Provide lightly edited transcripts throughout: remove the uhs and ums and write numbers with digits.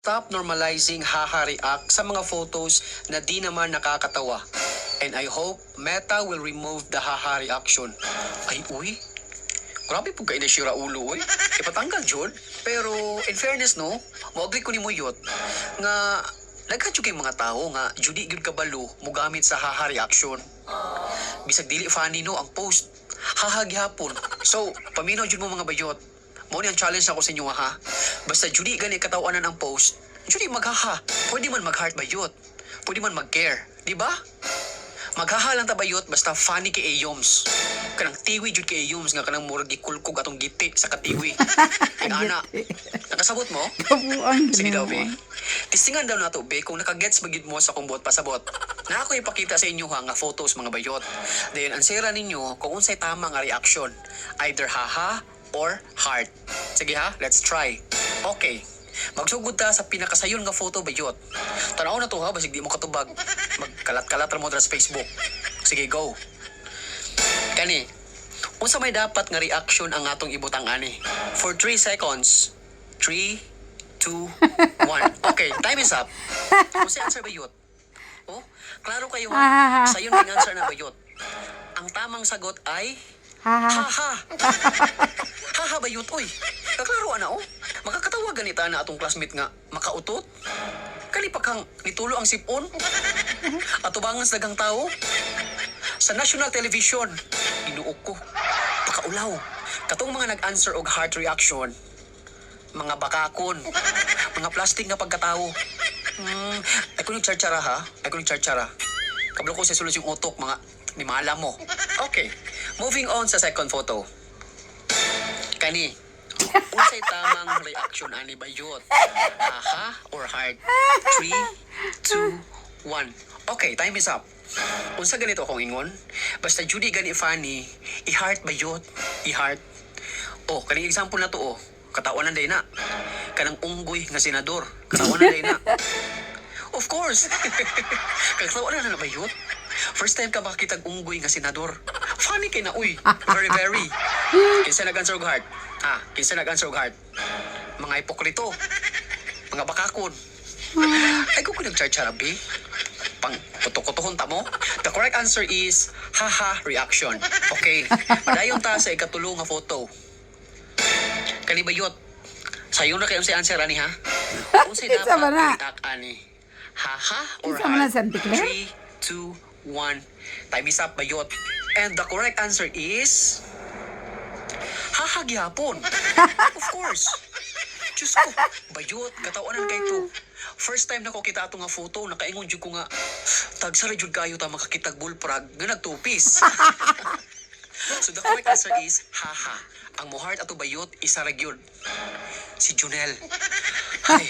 stop normalizing haha react sa mga photos na di naman nakakatawa. And I hope Meta will remove the haha reaction. Ay, uy. Grabe po kayo na sira ulo, uy. Ipatanggal, Jod. Pero, in fairness, no, maugli ko ni mo yun, nga, nagkadyo kay mga tao nga, Judy gyud kabalo, mo gamit sa haha reaction. Bisag dili funny, no, ang post. Haha gihapon. So, paminaw jud mo mga bayot. Mao ni ang challenge ako sa inyo, ha? Basta Judy gani katawanan ang post, Judy maghaha. Pwede man mag-heart bayot. Pwede man mag-care. Di ba? Maghaha lang ta bayot basta funny kay Ayoms. Kanang tiwi jud kay Ayoms nga kanang murag gikulkog atong giti sa katiwi. Ana. Nakasabot mo? Kabuang Sige daw, ginawa. be. Tistingan daw nato, be, kung nakagets magyud mo sa kung buot pasabot. Na ako ipakita sa inyo ha nga photos mga bayot. Then answera ninyo kung unsay tama nga reaction. Either haha or heart. Sige ha, let's try. Okay. Magsugod ta sa pinakasayon nga photo bayot. Tanaw na to ha, basig di mo katubag. Magkalat-kalat ra mo sa Facebook. Sige, go. Kani, unsa may dapat nga reaction ang atong ibutang ani? For 3 seconds. 3, 2, 1. Okay, time is up. Unsa answer bayot? Oh, klaro kayo ha. Sayon ang answer na bayot. Ang tamang sagot ay Haha. haha. Haha bayot, oy. Kaklaro ana oh. Makakatawa ganita na atong classmate nga makautot. Kalipa kang nitulo ang sipon. Atubangan sa dagang tao. Sa national television, inuok ko. Pakaulaw. Katong mga nag-answer og heart reaction, mga bakakon, mga plastic nga pagkatao. Ay ko nagcharchara ha? Ay ko nagcharchara. Kablo ko sa solusyon utok, mga nimala mo. Okay, moving on sa second photo. Kani, unsay tamang reaction ani bayot? Haha or heart? 3, 2, 1. Okay, time is up. Unsa ganito akong ingon? Basta Judy gani funny, i-heart bayot, i-heart. Oh, kaning example na to oh. Katawanan day na. Kanang unggoy nga senador. Katawanan day na. Of course. Katawanan na bayot. First time ka makakita unggoy nga senador. Funny kay na uy. Very very. Kinsa nag-answer og heart? Ha, kinsa nag-answer og heart? Mga hipokrito. Mga bakakon. Ay ko nagcharcharabi. Pang kutukutuhon ta mo. The correct answer is haha reaction. Okay. Padayon ta sa ikatulo nga photo. Kani bayot. Sayo na kayo sa answer ani ha. Unsay Isa ba na? dapat react ani? Haha or Isa man na, heart? Santi Claire? 3, 2, 1. Time is up bayot. And the correct answer is haha gihapon. Of course. Diyos ko, bayot, katawanan kay to. First time na ko kita ato nga photo, nakaingon jud ko nga, tagsara jud kayo ta makakitag bullfrog nga nagtupis. So the correct answer is, haha. Ang muhart ato bayot, isa ra gyud. Si Junel. Ay,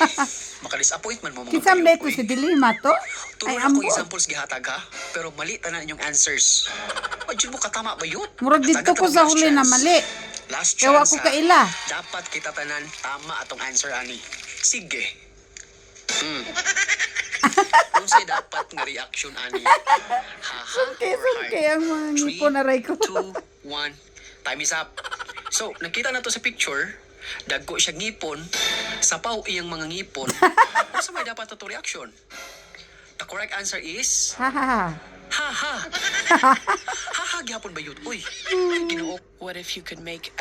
maka-disappoint man mo mga Kisam bayot, dito uy. si Dilima to. Turo Ay, na ambo. ko examples gihatag ha, pero mali tanan inyong answers. Medyo mo katama bayot. Murag dito Hatagan ko ta sa last huli na chance. mali. Last Ewa chance ko ha. kaila. Dapat kita tanan tama atong answer ani. Sige. Unsay dapat nga reaction ani? Haha or heart? Kaya ang mga ngipon na ray ko. 2, 1. Time is up. So, nakita na to sa picture. Dagko siya ngipon. Sapaw iyang mga ngipon. Asa may dapat to reaction? The correct answer is Haha. haha. Haha gihapon ba yun? Uy, Ginoo. What if you could make